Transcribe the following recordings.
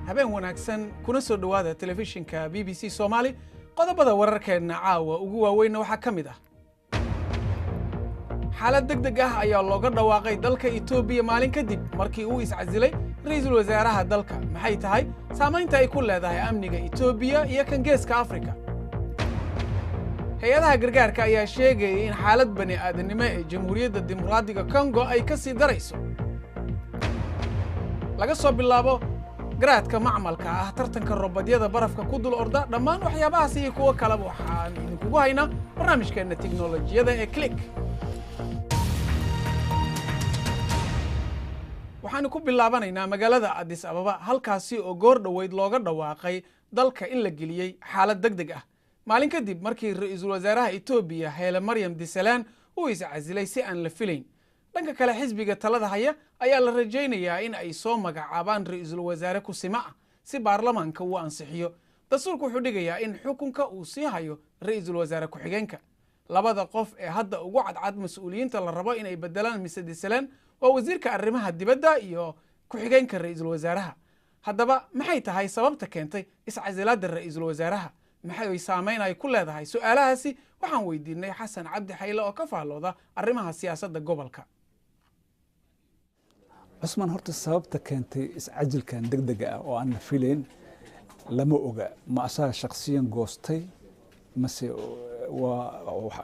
habeen wanaagsan kuna soo dhawaada telefishinka BBC Somali qodobada wararkeena caawa ugu waaweyn waxa kamid ah xaalad degdeg ah ayaa looga dhawaaqay dalka Itoobiya maalin kadib markii uu iscasilay ra'iisul wasaaraha dalka maxay tahay saameynta ay ku leedahay amniga Itoobiya iyo kan geeska Afrika hay'adaha gargaarka ayaa sheegay in xaalad bani aadanimo ee Jamhuuriyadda Dimuqraadiga Congo ay ka sii darayso laga soo bilaabo garaadka macmalka ah tartanka robodyada barafka ku dul orda dhammaan waxyaabahaas iyo kuwa kale waxaan idinkugu haynaa barnaamijkeena tiknoolajiyada ee Click waxaan ku bilaabanaynaa magaalada Addis Ababa halkaasi oo goor dhaweyd looga dhawaaqay dalka in la geliyay xaalad degdeg ah maalin kadib markii ra'iisul wasaaraha Itoobiya Haile Mariam Desalegn uu iscasilay si aan la filayn dhanka kale xisbiga talada haya ayaa la rajaynayaa in ay soo magacaabaan ra'iisul wasaare ku sima ah si baarlamaanka uu ansixiyo dastuurku wuxuu dhigayaa in xukunka uu sii hayo ra'iisul wasaare ku xigeenka labada qof ee hadda ugu cadcad mas'uuliyiinta la rabo inay bedelaan Mr Desalegn waa wasiirka arrimaha dibadda iyo ku xigeenka ra'iisul wasaaraha haddaba maxay tahay sababta keentay iscasilaadda ra'iisul wasaaraha maxay saameyn ay ku leedahay su'aalahaasi waxaan weydiinay Xasan Cabdi Xayle oo ka faalooda arrimaha siyaasadda gobolka عثمان هرت السبب كانت عجل كان دقدقة أو أنا فيلين لما أوجا ما أصار شخصيا جوستي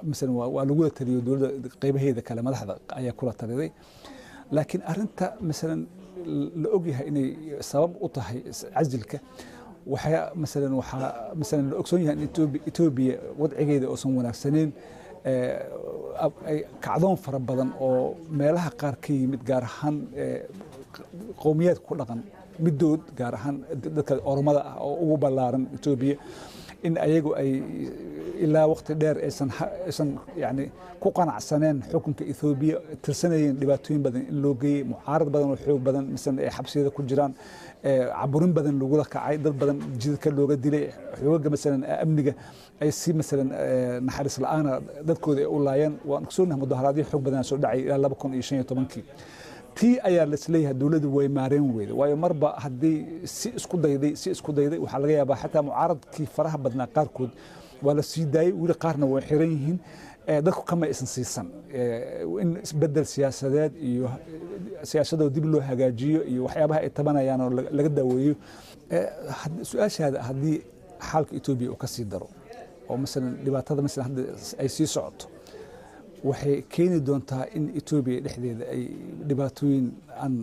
مثلا والوجود تري دول قيمة هي ذا كلام هذا أي كرة تري لكن أرنت مثلا لأوجيها إني سبب أطهي عجلك وحياة مثلا الأكسونيا إن إثيوبيا وضع جيد أصلا ونفسين kacdoon fara badan oo meelaha qaar ka yimid gaar ahaan qowmiyad ku dhaqan midood gaar ahaan dadka oromada ah oo ugu ballaaran Itoobiya in ayagu ay ilaa waqti dheer aysan yani ku qanacsaneen xukunka Itoobiya tirsanayeen dhibaatooyin badan in loo geeyay mucaarad badan oo xoog badan misan ay xabsiyada ku jiraan caburin badan lagu la kacay dad badan jidka looga dilay xooga misan amniga ay si misan naxariis la'aan dadkooda ay u laayeen waan ogsoonahay mudaharaadyo xoog badan soo dhacay ilaa 2015 tii ayaa la isleeyahay dawladdu way maareen weeyday waayo marba hadii si isku dayday waxa laga yaabaa xataa mucaaradkii faraha badnaa qaarkood waa la sii daayay wili qaarna way xiran yihiin dadku kama aysan siisan in isbedel siyaasadeed iyo siyaasadda dib loo hagaajiyo iyo waxyaabaha ay tabanayaan oo laga daaweeyo su'aashaada hadii xaalka Itoobiya uu ka sii daro oo misalan dhibaatada misalan hadda ay sii socoto waxay keeni doontaa in Itoobiya dhexdeeda ay dhibaatooyin aan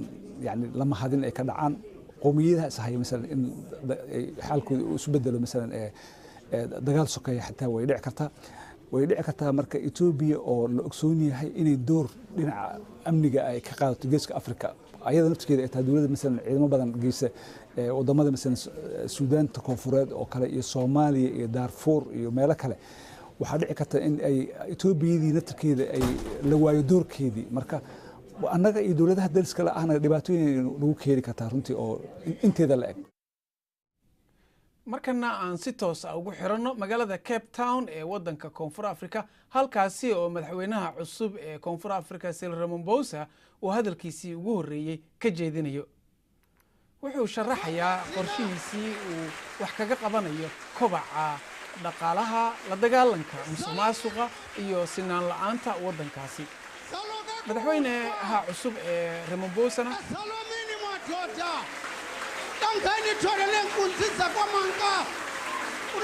yani lama hadin ay ka dhacaan qowmiyadaha sahay misalan in xaalkooda uu isu bedelo misalan dagaal sokeeya xataa way dhici kartaa marka Itoobiya oo la ogsoon yahay inay door dhinaca amniga ay ka qaadato geeska Afrika ayada nafteeda ay tahay dawladda misalan ciidamo badan geysa wadamada misalan Suudaan koonfureed oo kale iyo Soomaaliya iyo Darfur iyo meelo kale waxa dhici karta in ay Itoobiyadii nafteeda ay la waayo doorkeedii marka annaga iyo dawladaha dariska la ahna dhibaatooyin lagu keeni kartaa runtii oo inteeda la eg markana aan si toos ah ugu xiranno magaalada Cape Town ee wadanka Koonfur Afrika halkaasi oo madaxweynaha cusub ee Koonfur Afrika Cyril Ramaphosa uu hadalkiisii ugu horeeyay ka jeedinayo wuxuu sharaxayaa qorshihiisii uu wax kaga qabanayo kobaca dhaqaalaha la dagaalanka musuqmaasuqa iyo sinaan la'aanta wadankaasi madaxweynaha cusub ee Ramaphosa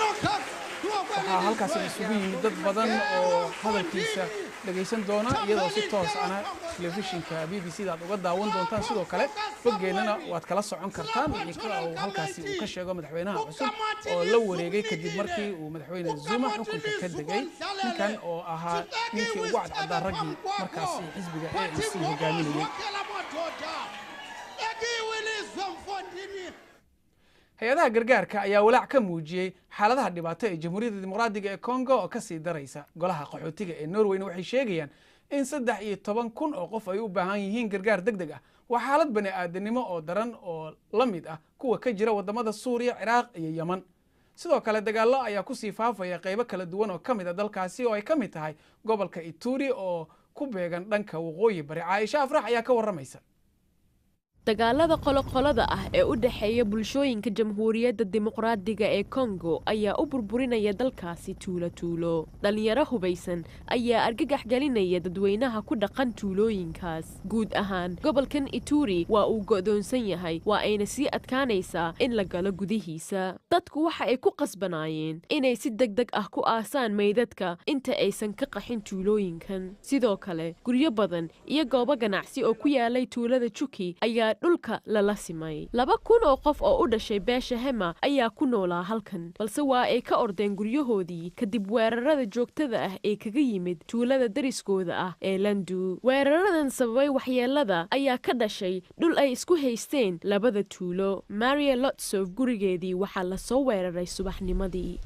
waxaa halkaasi isugu yimid dad badan oo hadalkiisa dhagaysan doona iyadoo si toos ah telefishinka BBC da uga daawan doontaan sidoo kale bogeennana waad kala socon kartaan wixii uu halkaasi uu ka sheego madaxweynaha cusub oo la wareegay kadib markii uu madaxweyne Zuma xukunka ka degay ninkan oo ahaa ninkii ugu cadcad raggii markaasi xisbiga ANC hogaaminayay hay'adaha gargaarka ayaa walaac ka muujiyay xaaladaha dhibaato ee Jamhuuriyadda Dimuqraadiga ee Congo oo ka sii daraysa golaha qaxootiga ee Norway waxay sheegayaan in 13,000 oo qof ay u baahan yihiin gargaar degdeg ah waa xaalad bani aadanimo oo daran oo la mid ah kuwa ka jira wadamada Suuriya, Ciraaq iyo Yemen sidoo kale dagaallo ayaa ku sii faafaya qaybo kala duwan oo kamid ah dalkaasi oo ay kamid tahay gobolka Ituri oo ku beegan dhanka waqooyi bari Caaisha Afrax ayaa ka waramaysa dagaalada qoloqolada ah ee u dhaxeeya bulshooyinka jamhuuriyadda dimuqraadiga ee Congo ayaa u burburinaya dalkaasi tuulo dhalinyaro hubaysan ayaa argagax gelinaya dadweynaha ku dhaqan tuulooyinkaas guud ahaan gobolkan Ituri waa uu go'doonsan yahay waa ayna sii adkaanaysaa in la galo gudihiisa dadku waxa ay ku qasbanaayeen inay si degdeg ah ku aasaan meydadka inta aysan ka qaxin tuulooyinkan sidoo kale guryo badan iyo goobo ganacsi oo ku yaalay tuulada Chuki ayaa dhulka lala simay 2,000 oo qof oo u dhashay beesha Hema ayaa ku noolaa halkan balse waa ay ka ordeen guryahoodii kadib weerarada joogtada ah ee kaga yimid tuulada dariskooda ah ee Landu weeraradan sababay waxyeelada ayaa ka dhashay dhul ay isku haysteen labada tuulo Maria Lotsov gurigeedii waxaa la soo weeraray subaxnimadii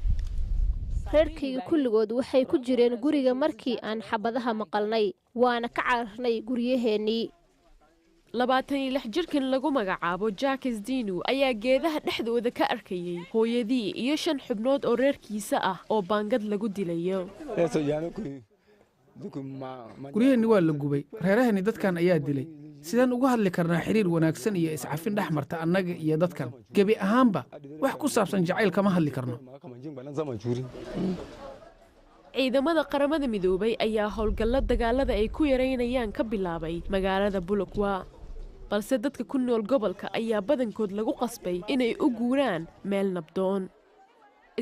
reerkayga kulligood waxay ku jireen guriga markii aan xabadaha maqalnay waana ka cararnay guryaheennii 26 jirkan lagu magacaabo Jacques Dinu ayaa geedaha dhexdooda ka arkayay hooyadii iyo 5 xubnood oo reerkiisa ah oo baangad lagu dilayo guryaheeni waa la gubay reerahani dadkan ayaa dilay sidaan uga hadli karnaa xiriir wanaagsan iyo iscafin dhex marta annaga iyo dadkan gebi ahaanba wax ku saabsan jacayl kama hadli karno ciidamada qaramada midoobay ayaa howlgalla dagaalada ay ku yareynayaan ka bilaabay magaalada Bulukwa balse dadka ku nool gobolka ayaa badankood lagu qasbay inay u guuraan meel nabdoon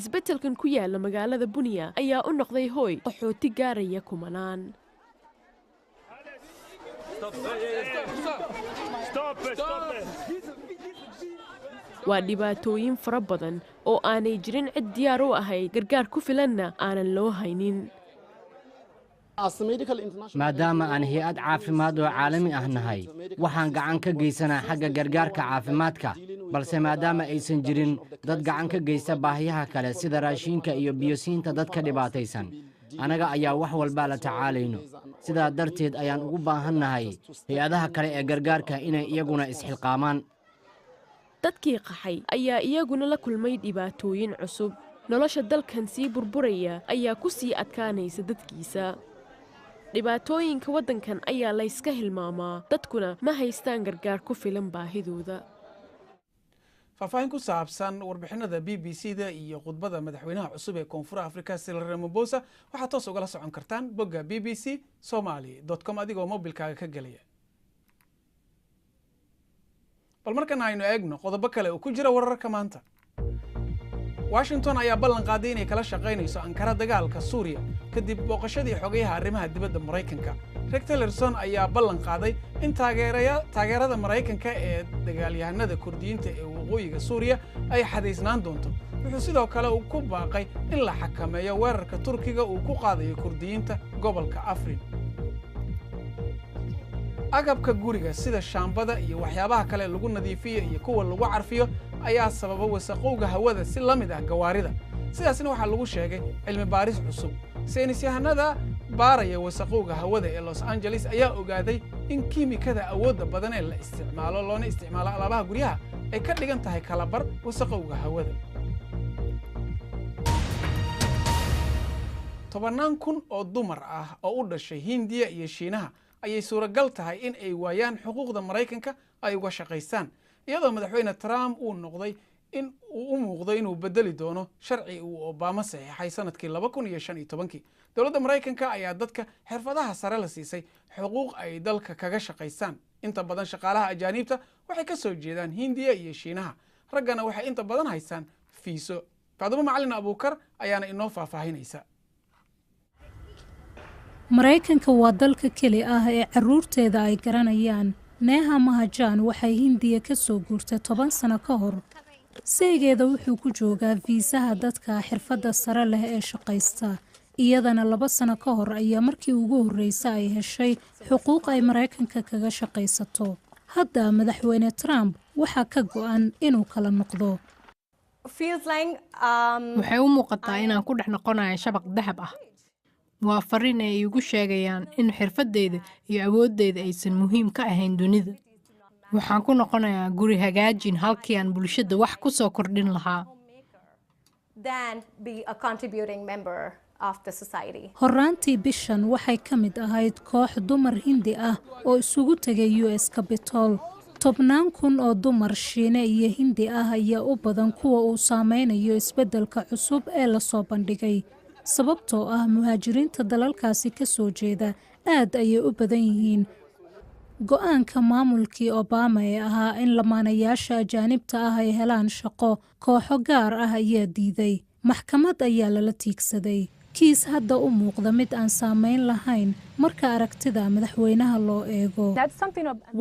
isbeddelkan ku yaala magaalada Bunia ayaa u noqday hooy qaxooti gaaraya kumanaan waa dhibaatooyin fara badan oo aanay jirin cid diyaar u ahay gargaar ku filanna aanan loo haynin maadaama aan hay-ad caafimaad oo caalami ah nahay waxaan gacan ka geysanaa xagga gargaarka caafimaadka balse maadaama aysan jirin dad gacan ka geysta baahiyaha kale sida raashinka iyo biyosiinta dadka dhibaataysan anaga ayaa wax walba la tacaalayno sidaa darteed ayaan ugu baahannahay hay-adaha kale ee gargaarka inay iyaguna isxilqaamaan dadkii qaxay ayaa iyaguna la kulmay dhibaatooyin cusub nolosha dalkan sii burburaya ayaa ku sii adkaanaysa dadkiisa dhibaatooyinka waddankan ayaa la iska hilmaamaa dadkuna ma haystaan gargaar ku filan baahidooda faahfaahin ku saabsan warbixinada BBC-da iyo khudbada madaxweynaha cusub ee Koonfur Afrika Cyril Ramaphosa waxaad toos ugala socon kartaan bogga bbcsomali.com adigoo mobilkaaga ka gelaya bal markan aynu eegno qodobo kale oo ku jira wararka maanta Washington ayaa ballan qaaday inay kala shaqaynayso Ankara dagaalka Suuriya kadib booqashadii xogayaha arrimaha dibadda Mareykanka Rex Tillerson ayaa ballan qaaday in taageerada Mareykanka ee dagaalyahanada Kurdiyiinta ee waqooyiga Suuriya ay xadeysnaan doonto wuxuu sidoo kale uu ku baaqay in la xakameeyo weerarka Turkiga uu ku qaadayo Kurdiyiinta gobolka Afrin agabka guriga sida shaambada iyo waxyaabaha kale lagu nadiifiyo iyo kuwa lagu carfiyo ayaa sababa wasaqowga hawada si la mid ah gawaarida sidaasna waxaa lagu sheegay cilmi baaris cusub saynis yahanada baaraya wasaqowga hawada ee Los Angeles ayaa ogaaday in kiimikada awoodda badan ee la isticmaalo loona isticmaalo alaabaha guryaha ay ka dhigan tahay kala bar wasaqowga hawada 10,000 oo dumar ah oo u dhashay Hindiya iyo Shiinaha ayay suuragal tahay in ay waayaan xuquuqda Mareykanka ay uga shaqaystaan iyadoo madaxweyne Trump uu noqday in uu u muuqdo inuu bedeli doono sharci uu Obama saxiixay sanadkii 2015 dowladda Mareykanka ayaa dadka xirfadaha sare la siisay xuquuq ay dalka kaga shaqaystaan inta badan shaqaalaha ajaanibta waxay ka soo jeedaan Hindiya iyo Shiinaha raggana waxay inta badan haystaan fiiso Faadimo Macalin Abuukar ayaana inoo faahfaahinaysa Mareykanka waa dalka keli ah ee caruurteeda ay garanayaan Neha Mahajan waxay Hindiya ka soo guurtay 10 sano ka hor saygeeda wuxuu ku joogaa fiisaha dadka xirfadda sare leh ee shaqaysta iyadana 2 sano ka hor ayaa markii ugu horeysay ay heshay xuquuq ay Mareykanka kaga shaqaysato hadda madaxweyne Trump waxa ka go'an inuu kala noqdo waxay u muuqataa inaan ku dhex noqonayo shabaq dahab ah waa fariin ay igu sheegayaan in xirfadeyda iyo awoodeyda aysan muhiim ka ahayn dunida waxaan ku noqonayaa guri hagaajin halkii aan bulshada wax ku soo kordhin lahaa horaantii bishan waxay ka mid ahayd koox dumar Hindi ah oo isugu tagay US Capitol tobnaan kun oo dumar Shiine iyo Hindi ah ayaa u badan kuwa uu saameynayo isbeddelka cusub ee la soo bandhigay sababtoo ah muhaajiriinta dalalkaasi ka soo jeeda aad ayay u badan yihiin go'aanka maamulkii Obama ee ahaa in lamaanayaasha ajaanibta ah ay helaan shaqo kooxo gaar ah ayaa diiday maxkamad ayaa lala tiigsaday kiis hadda u muuqda mid aan saameyn lahayn marka aragtida madaxweynaha loo eego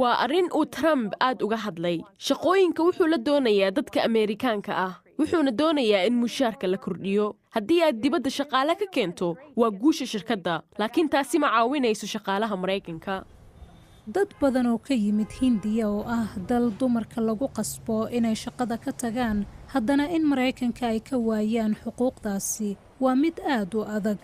waa arrin uu Trump aad uga hadlay shaqooyinka wuxuu la doonayaa dadka Ameerikaanka ah wuxuuna doonayaa in mushaarka la kordhiyo haddii aad dibadda shaqaale ka keento waa guusha shirkadda laakiin taasi ma caawinayso shaqaalaha Mareykanka dad badan oo ka yimid Hindiya oo ah dal dumarka lagu qasbo inay shaqada ka tagaan haddana in Mareykanka ay ka waayaan xuquuqdaasi waa mid aad u adag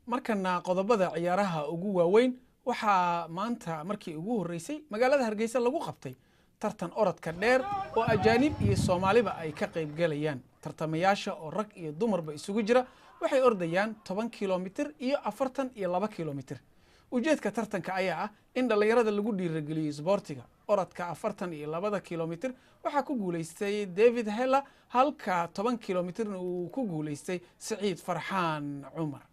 markana qodobada ciyaaraha ugu waaweyn waxaa maanta markii ugu horeysay magaalada Hargeysa lagu qabtay tartan orodka dheer oo ajaanib iyo Soomaaliba ay ka qayb galayaan tartamayaasha oo rag iyo dumarba isugu jira waxay ordayaan 10 kilomitir iyo 42 kilomitir ujeedka tartanka ayaa ah in dhalinyarada lagu dhiirigeliyo isboortiga orodka 42 kilomitir waxaa ku guuleystay David Hella halka 10 kilomitirna uu ku guuleystay Saciid Farxaan Cumar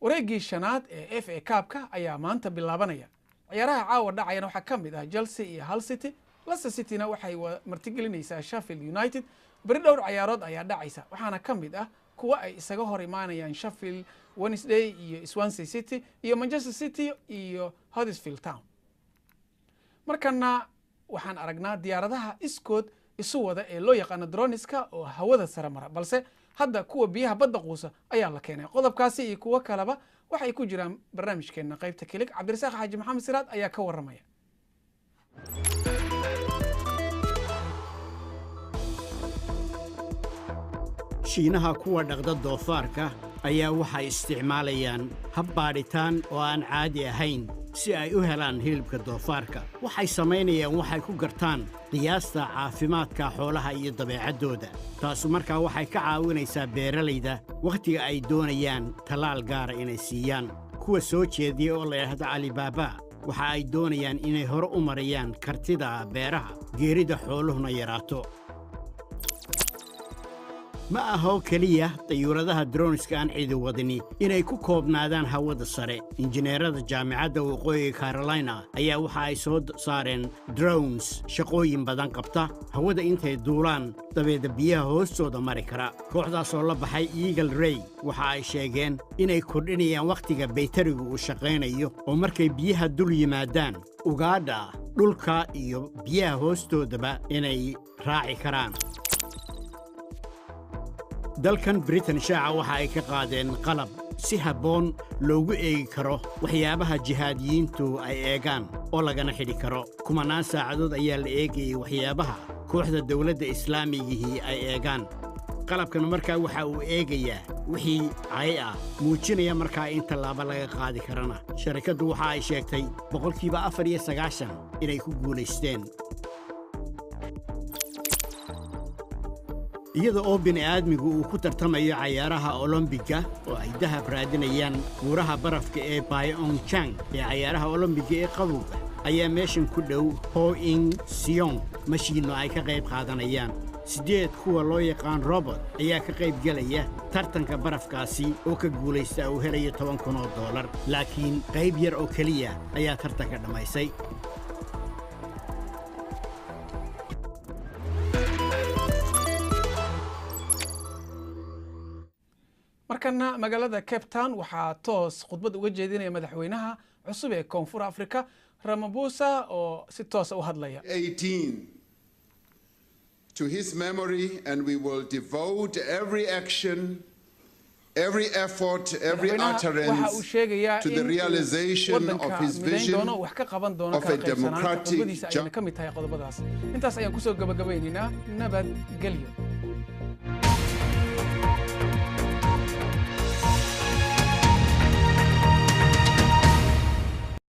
wareegii shanaad ee FA Cup-ka ayaa maanta bilaabanaya ciyaaraha caawa dhacayana waxaa ka mid ah Chelsea iyo Hull City Leicester City-na waxay martigelinaysaa Sheffield United bari dhowr ciyaarood ayaa dhacaysa waxaana ka mid ah kuwa ay isaga hor imaanayaan Sheffield Wednesday iyo Swansea City iyo Manchester City iyo Huddersfield Town markana waxaan aragnaa diyaaradaha iskood isu wada ee loo yaqaan droniska oo hawada sare mara balse hadda kuwa biyaha badda quusa ayaa la keenay qodobkaasi iyo kuwa kaleba waxay ku jiraan barnaamijkeena qaybta kilig Cabdirasaaq Xaaji Maxamed Siraad ayaa ka waramaya shiinaha kuwa dhaqda doofaarka ayaa waxay isticmaalayaan hab baadhitaan oo aan caadi ahayn si ay u helaan hilibka doofaarka waxay samaynayaan waxay ku gartaan qiyaasta caafimaadka xoolaha iyo dabeecaddooda taasu markaa waxay ka caawinaysaa beeralayda wakhtiga ay doonayaan talaal gaara inay siiyaan kuwa soo jeediya oo la yidhaahdo Alibaba waxa ay doonayaan inay hore u marayaan kartida beeraha geerida xooluhuna yaraato ma aha oo keliya dayuuradaha droniska aan cidi wadani inay ku koobnaadaan hawada sare injineerada jaamacadda waqooyiga Carolina ayaa waxa ay soo saareen drones shaqooyin badan qabta hawada intay duulaan dabeeda biyaha hoostooda mari kara kooxdaas oo la baxay Eagle Ray waxa ay sheegeen inay kordhinayaan wakhtiga baytarigu uu shaqaynayo oo markay biyaha dul yimaadaan ugaadha dhulka iyo biyaha hoostoodaba inay raaci karaan dalkan Britain shaaca waxa ay ka qaadeen qalab si habboon loogu eegi karo waxyaabaha jihaadiyiintu ay eegaan oo lagana xidhi karo kumanaan saacadood ayaa la eegayay waxyaabaha kooxda dawladda islaamigihii ay eegaan qalabkan markaa waxa uu eegayaa wixii cay ah muujinaya markaa in tallaabo laga qaadi karana sharikaddu waxa ay sheegtay 94% inay ku guulaysteen iyada oo bini'aadmigu uu ku tartamayo cayaaraha Olombiga oo ay dahab raadinayaan buuraha barafka ee Pyeongchang ee cayaaraha Olombiga ee qabowga ayaa meeshan ku dhow Ho In Seong mashiino ay ka qayb qaadanayaan 8 kuwa loo yaqaan robot ayaa ka qayb galaya tartanka barafkaasi oo ka guulaysta uu helayo $10,000 laakiin qayb yar oo kaliya ayaa tartanka dhamaysay markana magaalada Cape Town waxaa toos khudbad uga jeedinaya madaxweynaha cusub ee Koonfur Afrika Ramaphosa oo si toos u hadlaya 18 to his memory and we will devote every action every effort every utterance to the realization of his vision of a democratic intaas ayaan kusoo gabagabaynaynaa nabad gelyo